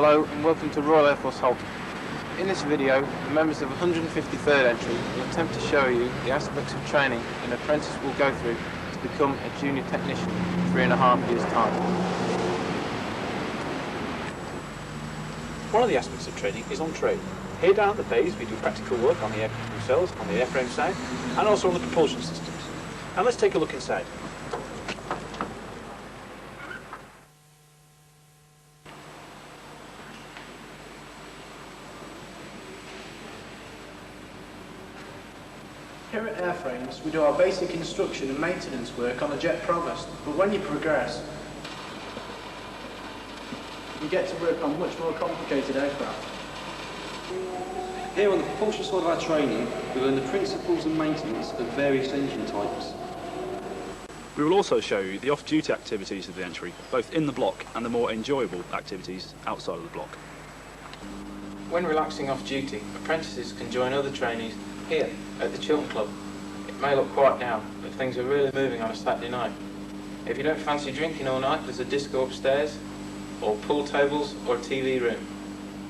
Hello and welcome to Royal Air Force Halton. In this video, the members of 153rd Entry will attempt to show you the aspects of training an apprentice will go through to become a junior technician in 3.5 years' time. One of the aspects of training is on trade. Here down at the bays we do practical work on the aircraft themselves, on the airframe side, and also on the propulsion systems. And let's take a look inside. Here at Airframes, we do our basic instruction and maintenance work on a jet Provost, but when you progress, you get to work on much more complicated aircraft. Here on the propulsion side of our training, we learn the principles and maintenance of various engine types. We will also show you the off-duty activities of the entry, both in the block and the more enjoyable activities outside of the block. When relaxing off duty, apprentices can join other trainees here at the Chiltern Club. It may look quiet now, but things are really moving on a Saturday night. If you don't fancy drinking all night, there's a disco upstairs, or pool tables, or a TV room,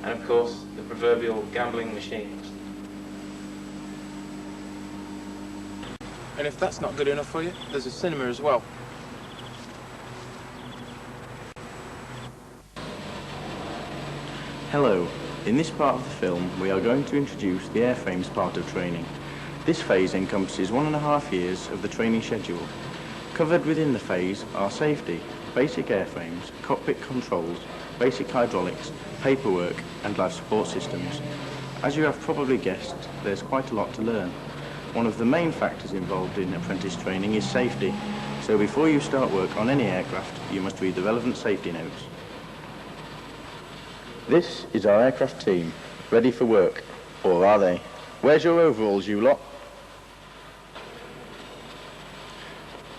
and of course the proverbial gambling machines. And if that's not good enough for you, there's a cinema as well. Hello. In this part of the film, we are going to introduce the airframes part of training. This phase encompasses 1.5 years of the training schedule. Covered within the phase are safety, basic airframes, cockpit controls, basic hydraulics, paperwork and life support systems. As you have probably guessed, there's quite a lot to learn. One of the main factors involved in apprentice training is safety, so before you start work on any aircraft, you must read the relevant safety notes. This is our aircraft team, ready for work, or are they? Where's your overalls, you lot?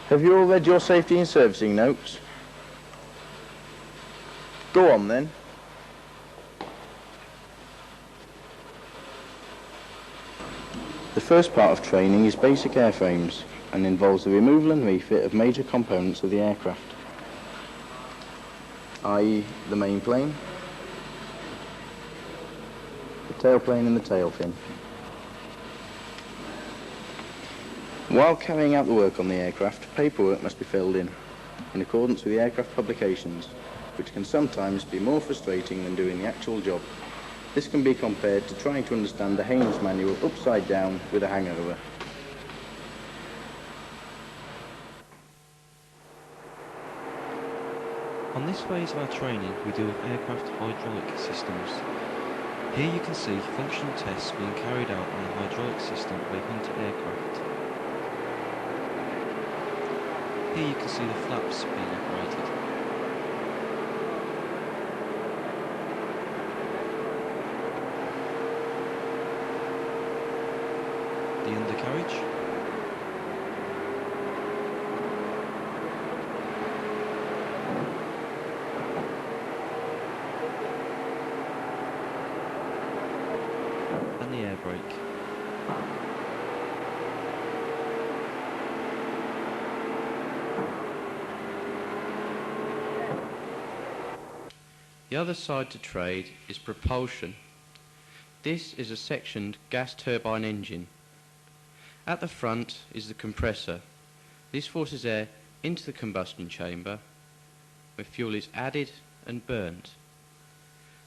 Have you all read your safety and servicing notes? Go on then. The first part of training is basic airframes and involves the removal and refit of major components of the aircraft, i.e. the main plane, the tailplane and the tail fin. While carrying out the work on the aircraft, paperwork must be filled in accordance with the aircraft publications, which can sometimes be more frustrating than doing the actual job. This can be compared to trying to understand the Haynes manual upside down with a hangover. On this phase of our training, we deal with aircraft hydraulic systems. Here you can see functional tests being carried out on the hydraulic system of a Hunter aircraft. Here you can see the flaps being operated. The undercarriage. And the air brake. The other side to trade is propulsion. This is a sectioned gas turbine engine. At the front is the compressor. This forces air into the combustion chamber where fuel is added and burnt.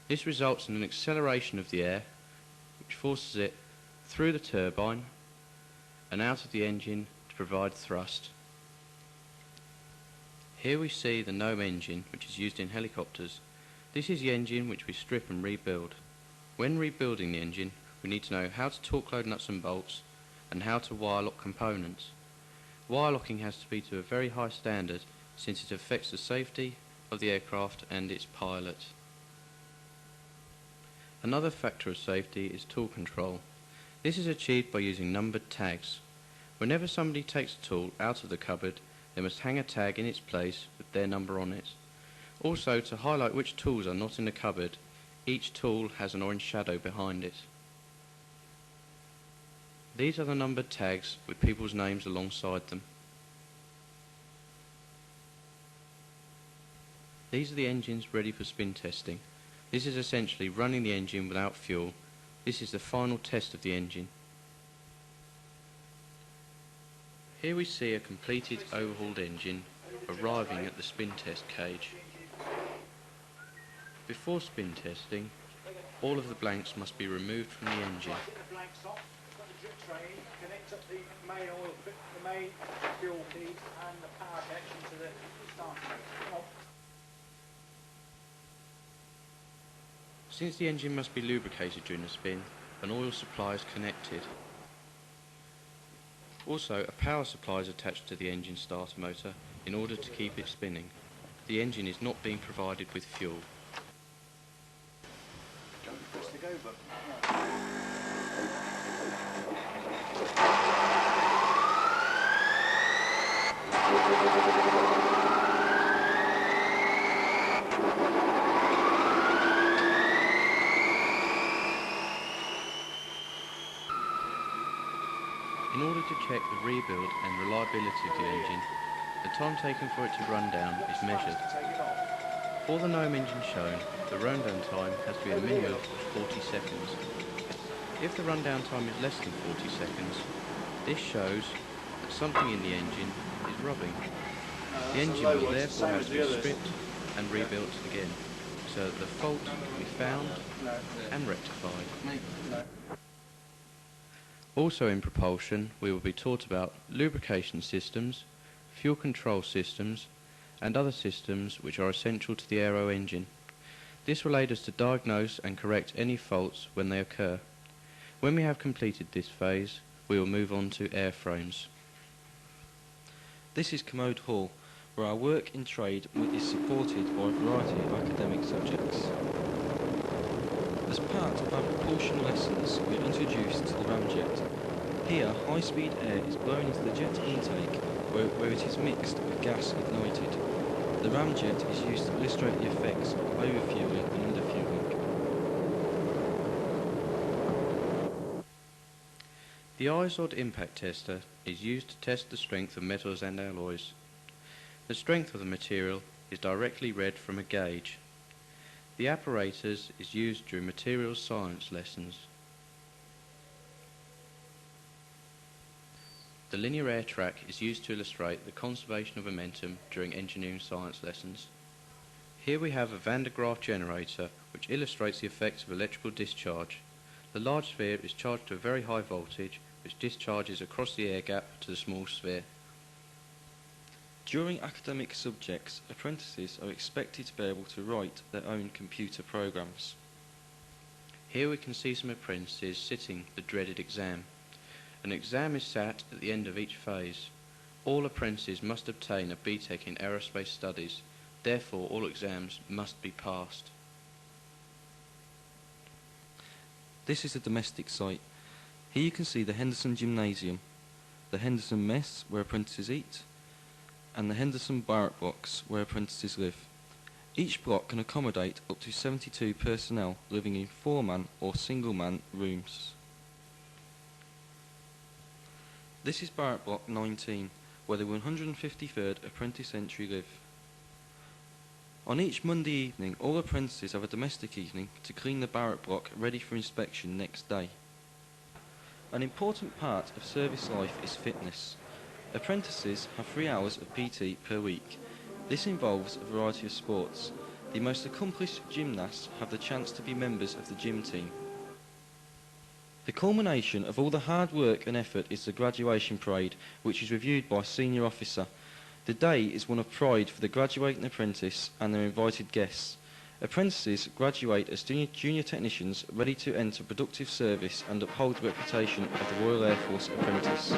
This results in an acceleration of the air which forces it through the turbine and out of the engine to provide thrust. Here we see the Gnome engine, which is used in helicopters. This is the engine which we strip and rebuild. When rebuilding the engine, we need to know how to torque load nuts and bolts and how to wire lock components. Wire locking has to be to a very high standard since it affects the safety of the aircraft and its pilot. Another factor of safety is tool control. This is achieved by using numbered tags. Whenever somebody takes a tool out of the cupboard, they must hang a tag in its place with their number on it. Also, to highlight which tools are not in the cupboard, each tool has an orange shadow behind it. These are the numbered tags with people's names alongside them. These are the engines ready for spin testing. This is essentially running the engine without fuel. This is the final test of the engine. Here we see a completed overhauled engine arriving at the spin test cage. Before spin testing, all of the blanks must be removed from the engine. Get the blanks off, got the drip tray in, connect up the main oil, the main fuel feed and the power connection to the starter motor. Since the engine must be lubricated during the spin, an oil supply is connected. Also, a power supply is attached to the engine starter motor in order to keep it spinning. The engine is not being provided with fuel. Press the go button. In order to check the rebuild and reliability of the engine, the time taken for it to run down is measured. For the gnome engine shown, the rundown time has to be a minimum of 40 seconds. If the rundown time is less than 40 seconds, this shows that something in the engine is rubbing. The engine will therefore have to be stripped and rebuilt again, so that the fault can be found and rectified. Also in propulsion, we will be taught about lubrication systems, fuel control systems, and other systems which are essential to the aero engine. This will aid us to diagnose and correct any faults when they occur. When we have completed this phase, we will move on to airframes. This is Commode Hall, where our work in trade is supported by a variety of academic subjects. As part of our propulsion lessons, we are introduced to the ramjet. Here, high-speed air is blown into the jet intake, where it is mixed with gas ignited. The ramjet is used to illustrate the effects of overfueling and underfueling. The ISOD impact tester is used to test the strength of metals and alloys. The strength of the material is directly read from a gauge. The apparatus is used during materials science lessons. The linear air track is used to illustrate the conservation of momentum during engineering science lessons. Here we have a Van de Graaff generator which illustrates the effects of electrical discharge. The large sphere is charged to a very high voltage which discharges across the air gap to the small sphere. During academic subjects, apprentices are expected to be able to write their own computer programs. Here we can see some apprentices sitting the dreaded exam. An exam is sat at the end of each phase. All apprentices must obtain a BTEC in aerospace studies. Therefore, all exams must be passed. This is a domestic site. Here you can see the Henderson Gymnasium, the Henderson Mess, where apprentices eat, and the Henderson Barrack Blocks, where apprentices live. Each block can accommodate up to 72 personnel living in 4-man or single-man rooms. This is Barrack Block 19, where the 153rd Apprentice Entry live. On each Monday evening, all apprentices have a domestic evening to clean the barrack block ready for inspection next day. An important part of service life is fitness. Apprentices have 3 hours of PT per week. This involves a variety of sports. The most accomplished gymnasts have the chance to be members of the gym team. The culmination of all the hard work and effort is the graduation parade, which is reviewed by a senior officer. The day is one of pride for the graduating apprentice and their invited guests. Apprentices graduate as junior technicians ready to enter productive service and uphold the reputation of the Royal Air Force apprentice.